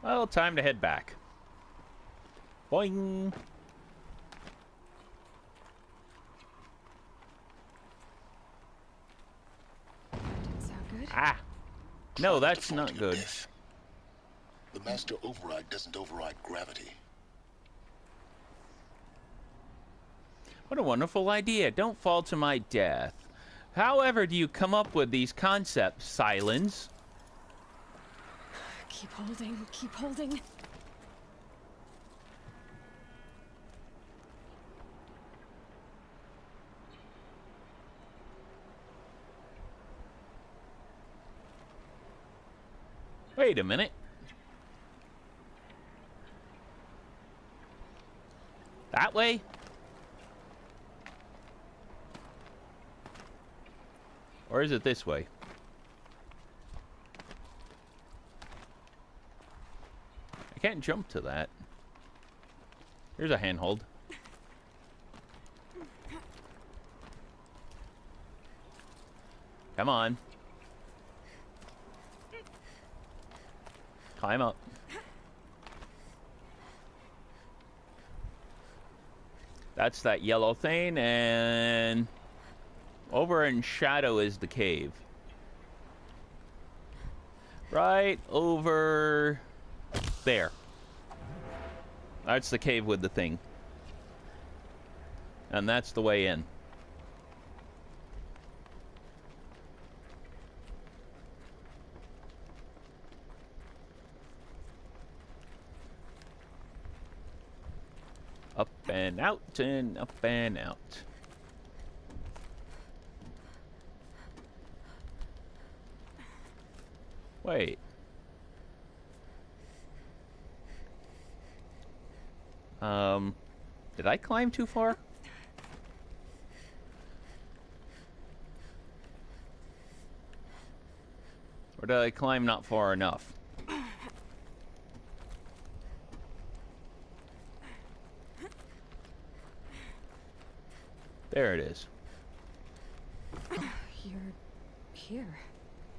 Well, time to head back. Boing! Didn't sound good. Ah! No, that's not good. Death. The master override doesn't override gravity. What a wonderful idea. Don't fall to my death. However do you come up with these concepts, Sylens? Keep holding, keep holding. Wait a minute. That way? Or is it this way? I can't jump to that. Here's a handhold. Come on. Climb up. That's that yellow thing, and over in shadow is the cave. Right over there. That's the cave with the thing. And that's the way in. Up and out and up and out. Wait. Did I climb too far? Or did I climb not far enough? There it is. You're here.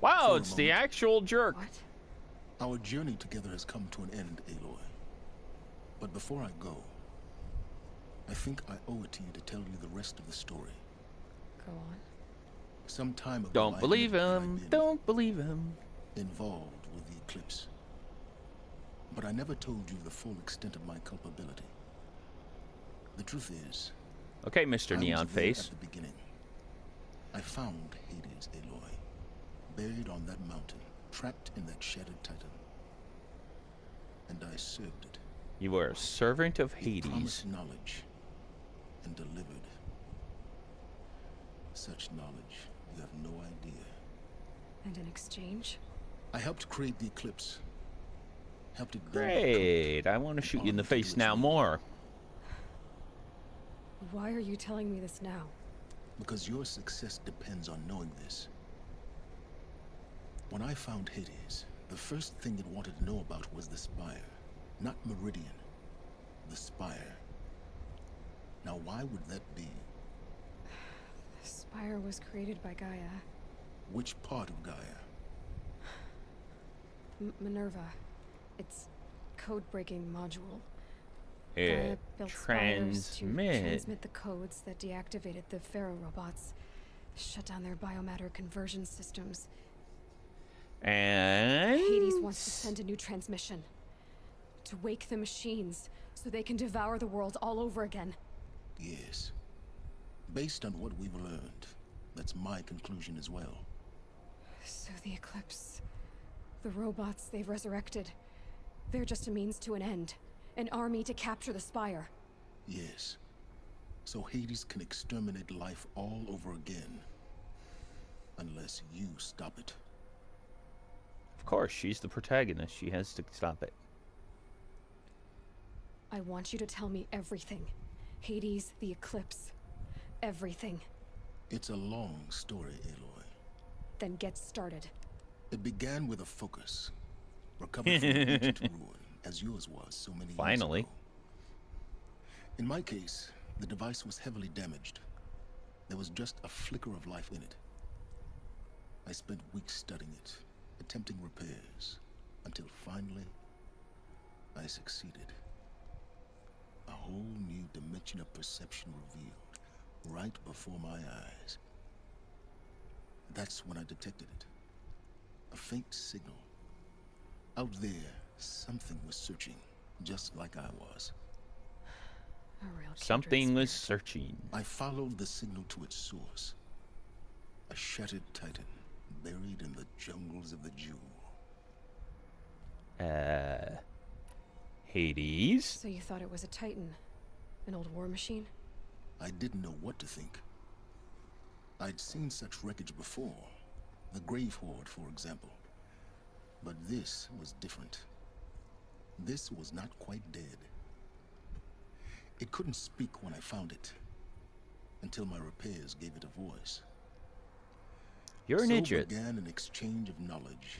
Wow, For a it's the moment. actual jerk. What? Our journey together has come to an end, Aloy. But before I go, I think I owe it to you to tell you the rest of the story. Go on. Some time ago, Don't I believe admitted that I'd him. been Don't believe him. involved with the Eclipse. But I never told you the full extent of my culpability. The truth is, Okay, Mr. I Neon was there Face. at the beginning. I found Hades, Aloy, buried on that mountain, trapped in that shattered titan. And I served it. You were a servant of It Hades. promised knowledge and delivered. Such knowledge, you have no idea. And in exchange? I helped create the Eclipse. Helped it build. Great. I want to shoot you in the face now more. Why are you telling me this now? Because your success depends on knowing this. When I found Hades, the first thing it wanted to know about was the Spire. Not Meridian. The Spire. Now why would that be? The Spire was created by Gaia. Which part of Gaia? Minerva. Its code-breaking module. Gaia It built spires to transmit. transmit the codes that deactivated the Pharaoh robots, shut down their biomatter conversion systems. And Hades wants to send a new transmission. To wake the machines, so they can devour the world all over again. Yes. Based on what we've learned, that's my conclusion as well. So the Eclipse, the robots they've resurrected, they're just a means to an end. An army to capture the Spire. Yes. So Hades can exterminate life all over again. Unless you stop it. of course, she's the protagonist. She has to stop it. I want you to tell me everything. Hades, the Eclipse. Everything. It's a long story, Aloy. Then get started. It began with a focus. Recovered from ancient ruin, as yours was so many Finally. years ago. In my case, the device was heavily damaged. There was just a flicker of life in it. I spent weeks studying it, attempting repairs, until finally, I succeeded. A whole new dimension of perception revealed right before my eyes. That's when I detected it. A faint signal. Out there, something was searching, just like I was. A real kindred Something was spirit. searching. I followed the signal to its source. A shattered titan, buried in the jungles of the Jewel. Hades? So you thought it was a Titan? An old war machine? I didn't know what to think. I'd seen such wreckage before. The Grave Horde, for example. But this was different. This was not quite dead. It couldn't speak when I found it, until my repairs gave it a voice. You're an So idiot. began an exchange of knowledge.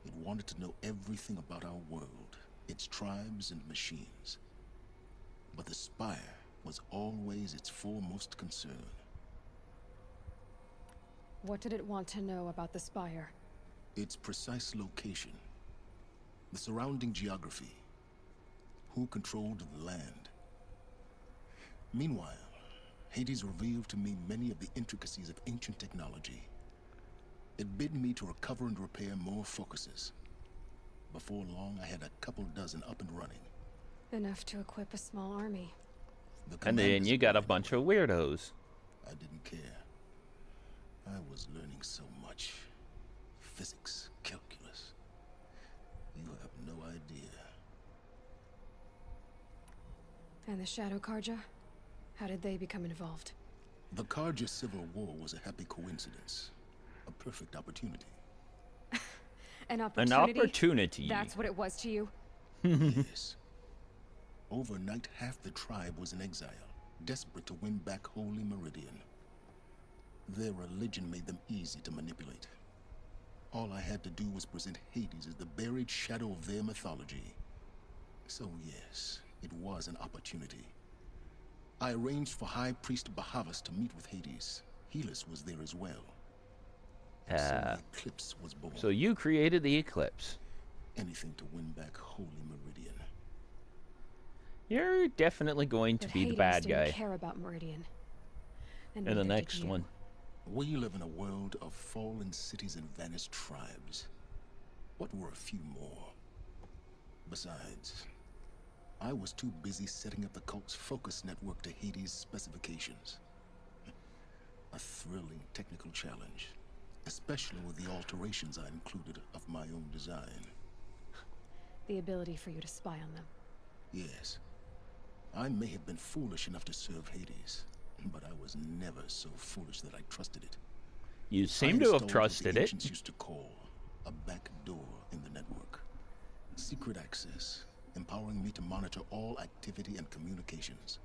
It wanted to know everything about our world, its tribes and machines. But the Spire was always its foremost concern. What did it want to know about the Spire? Its precise location, the surrounding geography, who controlled the land. Meanwhile, Hades revealed to me many of the intricacies of ancient technology. It bid me to recover and repair more focuses. Before long, I had a couple dozen up and running. Enough to equip a small army. The And then commanders you got a agreed. bunch of weirdos. I didn't care. I was learning so much. Physics, calculus. You have no idea. And the Shadow Karja? How did they become involved? The Karja Civil War was a happy coincidence. A perfect opportunity. An An opportunity? opportunity. That's what it was to you? Yes. Overnight, half the tribe was in exile, desperate to win back Holy Meridian. Their religion made them easy to manipulate. All I had to do was present Hades as the buried shadow of their mythology. So yes, it was an opportunity. I arranged for High Priest Bahavas to meet with Hades. Helus was there as well. So the Eclypse was born. So you created the Eclipse. Anything to win back Holy Meridian. You're definitely going to But be Hades the bad didn't guy care about Meridian. And in the neither did next you. one. We live in a world of fallen cities and vanished tribes. What were a few more? Besides, I was too busy setting up the cult's focus network to Hades' specifications. A thrilling technical challenge, especially with the alterations I included of my own design. The ability for you to spy on them. Yes, I may have been foolish enough to serve Hades, but I was never so foolish that I trusted it. You I seem to have installed what trusted the it. ancients used to call a back door in the network. Secret access, empowering me to monitor all activity and communications.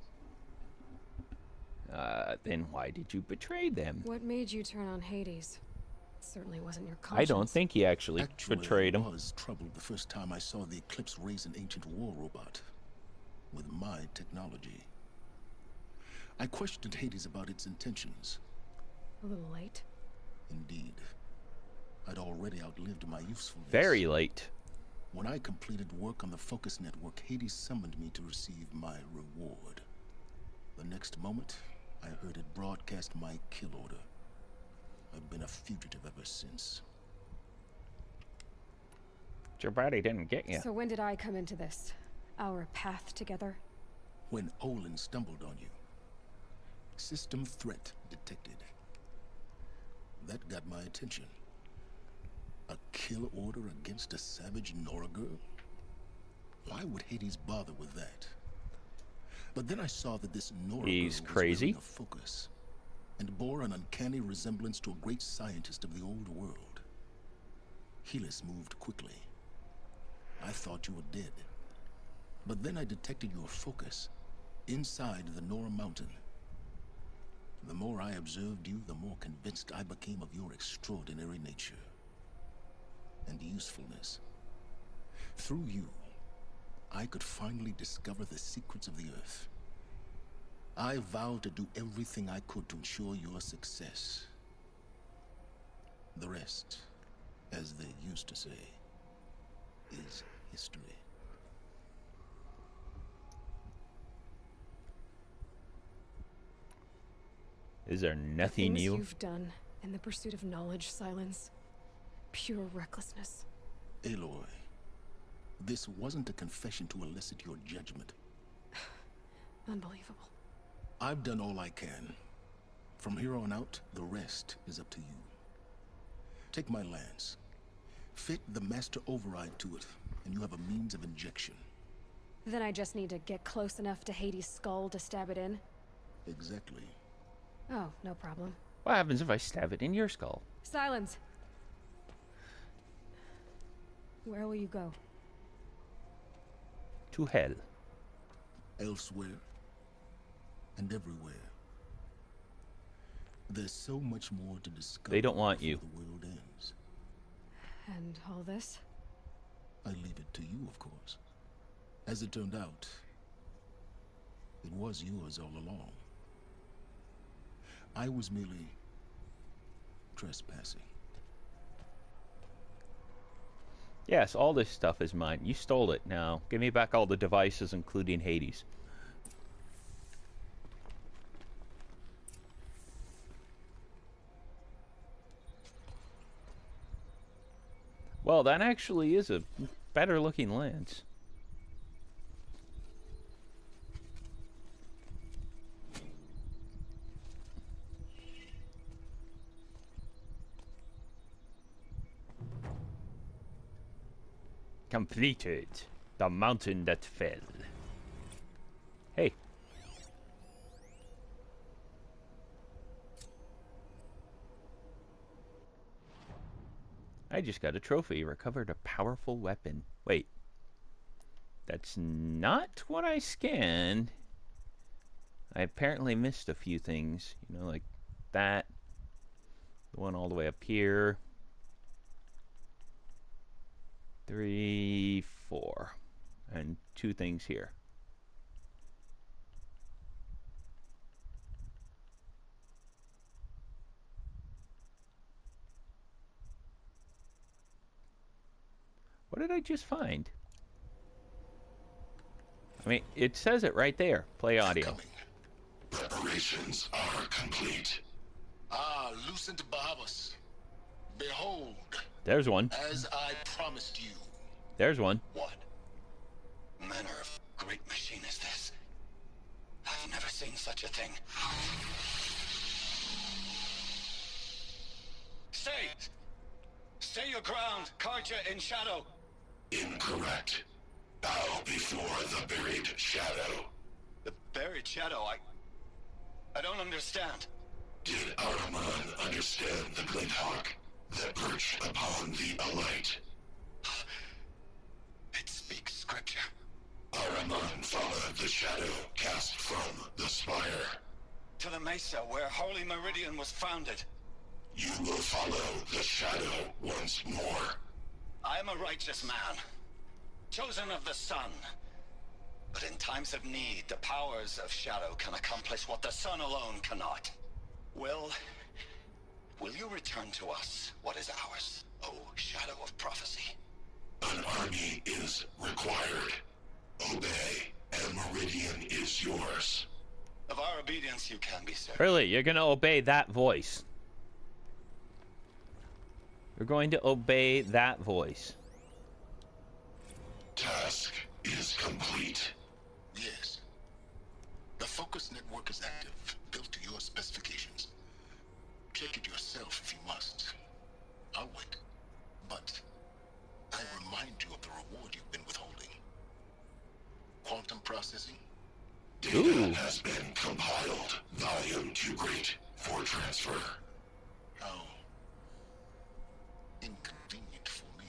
Then why did you betray them? What made you turn on Hades? It certainly wasn't your I conscience. don't think he actually betrayed I him. was troubled the first time I saw the Eclipse raise an ancient war robot with my technology. I questioned Hades about its intentions. A little late. Indeed, I'd already outlived my usefulness. Very late. When I completed work on the Focus Network, Hades summoned me to receive my reward. The next moment, I heard it broadcast my kill order. I've been a fugitive ever since. Your body didn't get you. So when did I come into this? Our path together? When Olin stumbled on you. System threat detected. That got my attention. A kill order against a savage Nora girl? Why would Hades bother with that? But then I saw that this Nora He's girl was crazy. wearing a focus, and bore an uncanny resemblance to a great scientist of the old world. Helus moved quickly. I thought you were dead. But then I detected your focus inside the Nora mountain. The more I observed you, the more convinced I became of your extraordinary nature and usefulness. Through you, I could finally discover the secrets of the Earth. I vowed to do everything I could to ensure your success. The rest, as they used to say, is history. Is there The nothing things new? you've done in the pursuit of knowledge, Sylens. Pure recklessness. Aloy, this wasn't a confession to elicit your judgment. Unbelievable. I've done all I can. From here on out, the rest is up to you. Take my lance. Fit the master override to it, and you have a means of injection. Then I just need to get close enough to Hades' skull to stab it in? Exactly. Oh, no problem. What happens if I stab it in your skull? Sylens! Where will you go? To hell. Elsewhere and everywhere. There's so much more to discover. They don't want before you. The world ends. And all this? I leave it to you, of course. As it turned out, it was yours all along. I was merely trespassing. Yes, all this stuff is mine. You stole it now. Give me back all the devices, including Hades. Well, that actually is a better looking lens. Completed. The mountain that fell. Hey. I just got a trophy. Recovered a powerful weapon. Wait. That's not what I scanned. I apparently missed a few things. You know, like that. The one all the way up here. 3, 4. And 2 things here. What did I just find? I mean, it says it right there. Play audio. Preparations are complete. Ah, Lucent Bahavas. Behold, There's one. as I promised you. There's one. What manner of great machine is this? I've never seen such a thing. Stay! Stay your ground, Karja in shadow. Incorrect. Bow before the buried shadow. The buried shadow? I don't understand. Did Ahriman understand the glint hawk that perched upon the alight? It speaks scripture. Ahriman followed the shadow cast from the spire. To the mesa where Holy Meridian was founded. You will follow the shadow once more. I am a righteous man, chosen of the sun. But in times of need, the powers of shadow can accomplish what the sun alone cannot. Will you return to us what is ours, O shadow of prophecy? An army is required. Obey, and Meridian is yours. Of our obedience you can be certain. Really, you're going to obey that voice. You're going to obey that voice. Task is complete. Yes. The focus network is active, built to your specifications. Check it yourself if you must. I'll wait. But I remind you of the reward you've been withholding. Quantum processing? Data has been compiled. Volume too great for transfer. How inconvenient for me.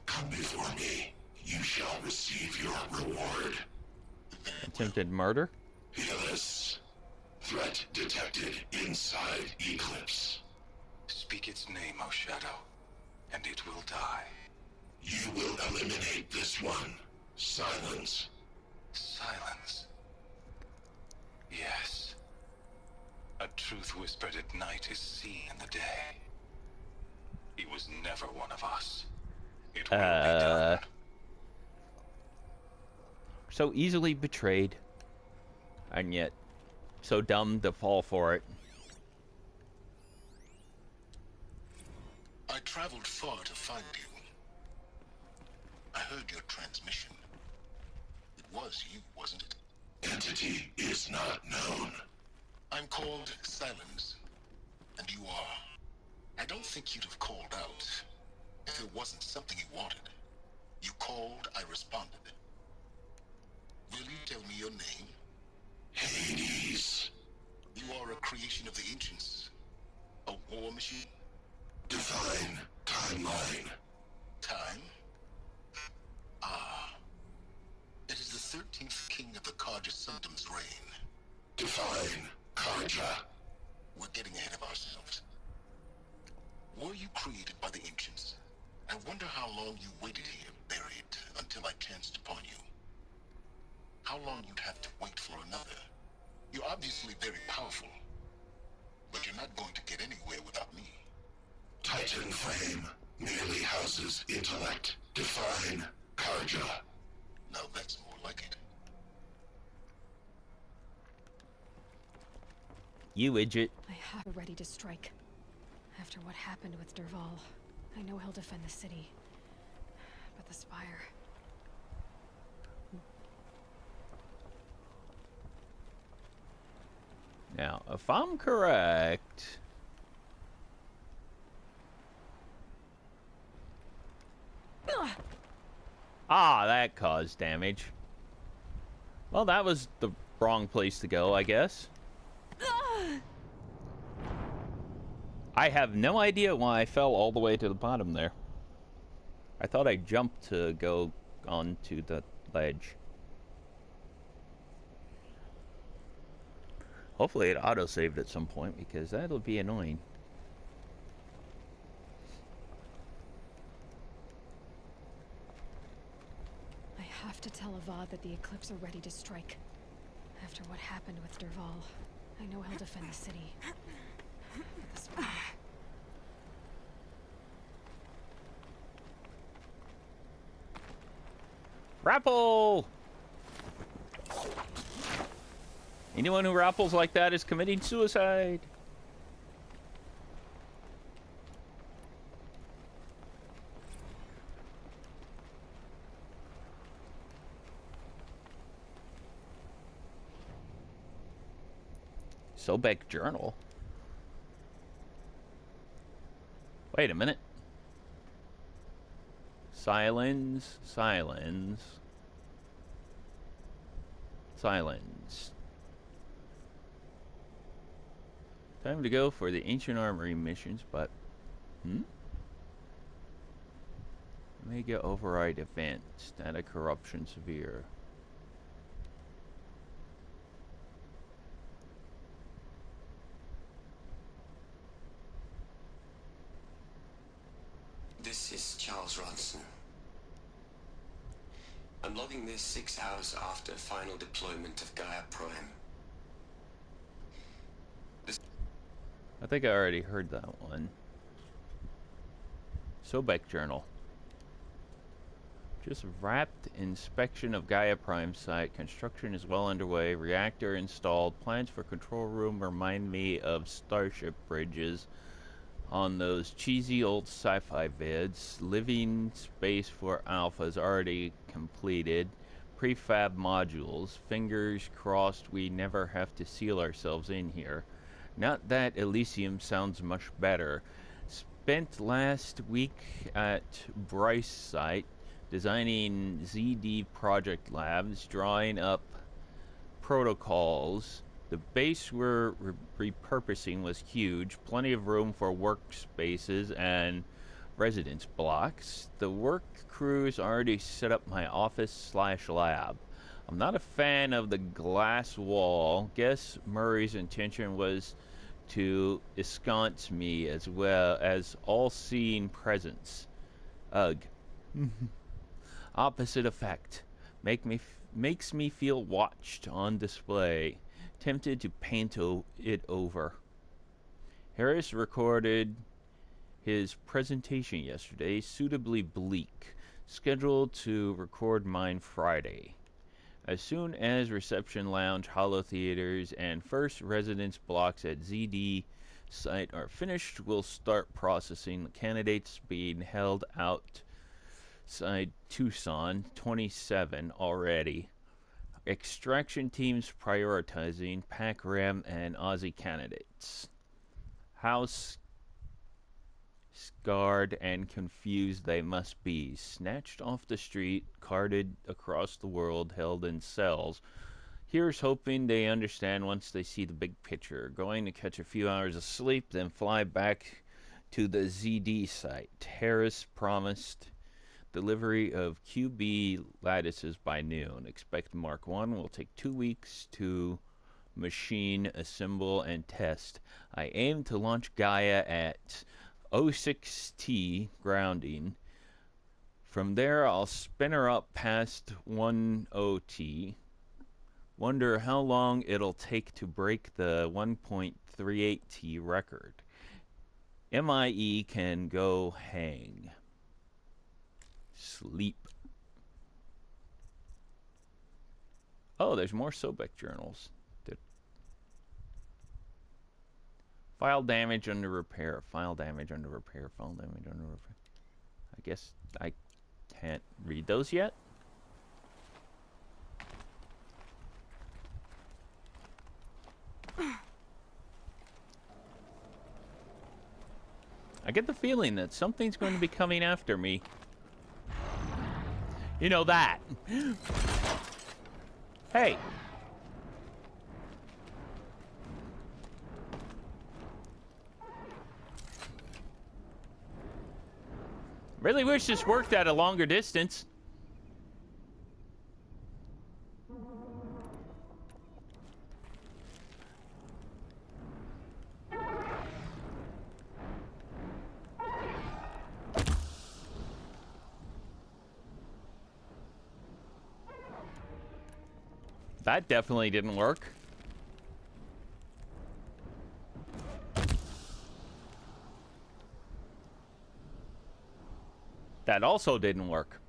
Come before me. You shall receive your reward. Attempted murder? Sylens. Threat detected inside Eclypse. Speak its name, O Shadow, and it will die. You will eliminate this one. Sylens. Silence. Yes. A truth whispered at night is seen in the day. He was never one of us. It will be done. So easily betrayed. And yet, so dumb to fall for it. traveled far to find you. I heard your transmission. It was you, wasn't it? Entity is not known. I'm called Sylens, and you are. I don't think you'd have called out if it wasn't something you wanted. You called, I responded. Will you tell me your name? Hades. You are a creation of the ancients. A war machine? Divine timeline. Time? Ah. It is the 13th king of the Karja Sundom's reign. Divine Karja. We're getting ahead of ourselves. Were you created by the ancients? I wonder how long you waited here, buried, until I chanced upon you. How long you'd have to wait for another. You're obviously very powerful, but you're not going to get anywhere without me. Titan Flame merely houses intellect. Divine Karja. Now that's more like it. You idiot. I have ready to strike. After what happened with Derval, I know he'll defend the city. But the Spire... Now, if I'm correct... Ah, that caused damage. Well, that was the wrong place to go, I guess. I have no idea why I fell all the way to the bottom there. I thought I jumped to go onto the ledge. Hopefully it auto-saved at some point, because that'll be annoying. I have to tell Avad that the Eclipse are ready to strike. After what happened with Derval, I know he'll defend the city. But the Spire... Rappel! Anyone who rappels like that is committing suicide. Sobek Journal. Wait a minute. Sylens. Time to go for the Ancient Armory missions, but... Omega Override Event. Static Corruption Severe. This is Charles Ronson. I'm logging this 6 hours after final deployment of Gaia Prime. I think I already heard that one. Sobek Journal. Just wrapped inspection of Gaia Prime site. Construction is well underway. Reactor installed. Plans for control room remind me of Starship bridges on those cheesy old sci-fi vids. Living space for alphas already completed. Prefab modules. Fingers crossed we never have to seal ourselves in here. Not that Elysium sounds much better. Spent last week at Bryce site designing ZD project labs, drawing up protocols. The base we're repurposing was huge, plenty of room for workspaces and residence blocks. The work crew's already set up my office/lab. I'm not a fan of the glass wall. Guess Murray's intention was to ensconce me as well as all-seeing presence. Ugh. Opposite effect. Makes me feel watched on display. Tempted to paint it over. Harris recorded his presentation yesterday, suitably bleak. Scheduled to record mine Friday. As soon as reception lounge, holo theaters, and first residence blocks at ZD site are finished, we'll start processing the candidates being held outside Tucson. 27 already. Extraction teams prioritizing Pac Ram and Aussie candidates. How scarred and confused they must be. Snatched off the street, carted across the world, held in cells. Here's hoping they understand once they see the big picture. Going to catch a few hours of sleep, then fly back to the ZD site. Harris promised delivery of QB lattices by noon. Expect Mark 1 will take 2 weeks to machine, assemble, and test. I aim to launch Gaia at 06T grounding. From there, I'll spin her up past 10T. Wonder how long it'll take to break the 1.38T record. MIE can go hang. Sleep. Oh, there's more Sobek journals. File damage under repair. File damage under repair. File damage under repair. I guess I can't read those yet. I get the feeling that something's going to be coming after me. You know that. Hey. Really wish this worked at a longer distance. That definitely didn't work. That also didn't work.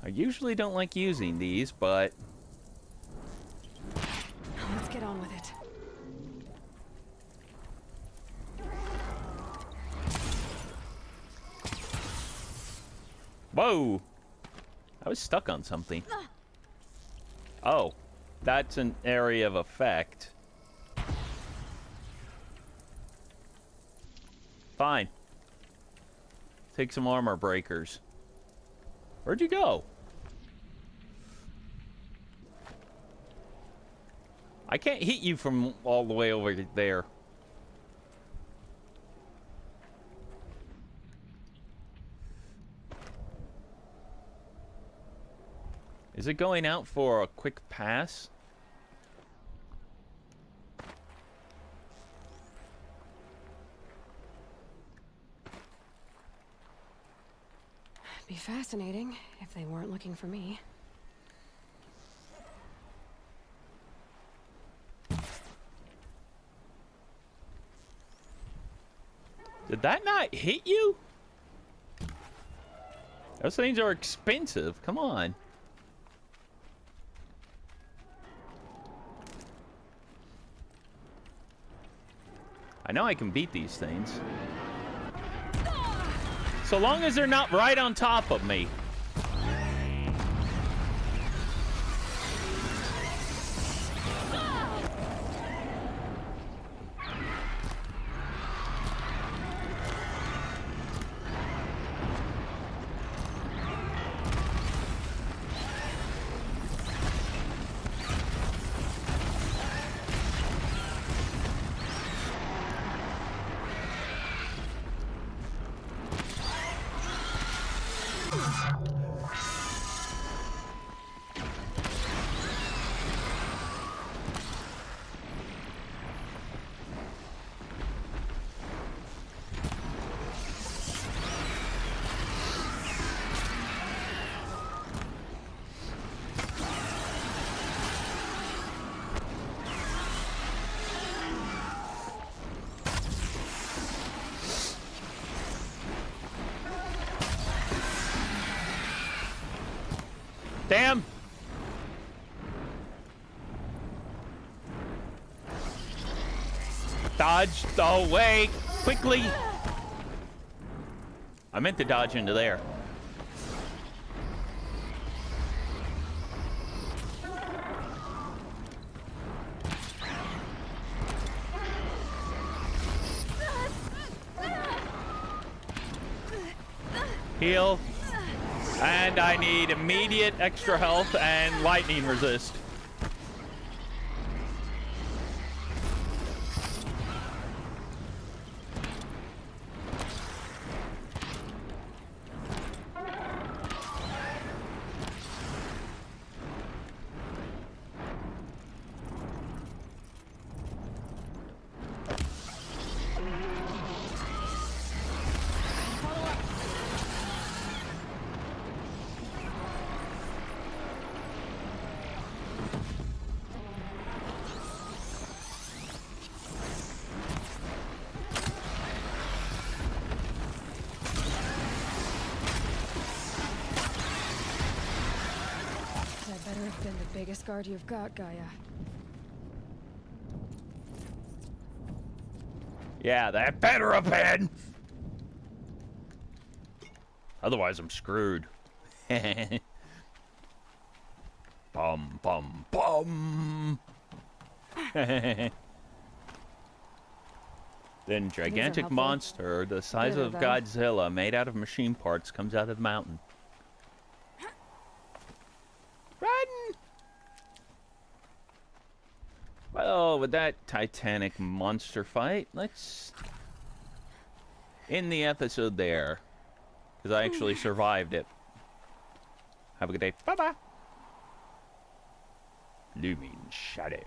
I usually don't like using these, but... Let's get on with it. Whoa! I was stuck on something. Oh, that's an area of effect. Fine. Take some armor breakers. Where'd you go? I can't hit you from all the way over there. Is it going out for a quick pass? Be fascinating if they weren't looking for me. Did that not hit you? Those things are expensive. Come on. I know I can beat these things. So long as they're not right on top of me. Damn! dodge away quickly. I meant to dodge into there. Heal. And I need immediate extra health and lightning resist. That better have been the biggest guard you've got, Gaia. Yeah, that better have been. Otherwise, I'm screwed. Bum, bum, bum. Then gigantic helpful. monster the size Bitter, of though. Godzilla made out of machine parts comes out of the mountain. Run! Well, with that titanic monster fight, let's end the episode there. Because I actually survived it. Have a good day. Bye-bye. Looming shadow.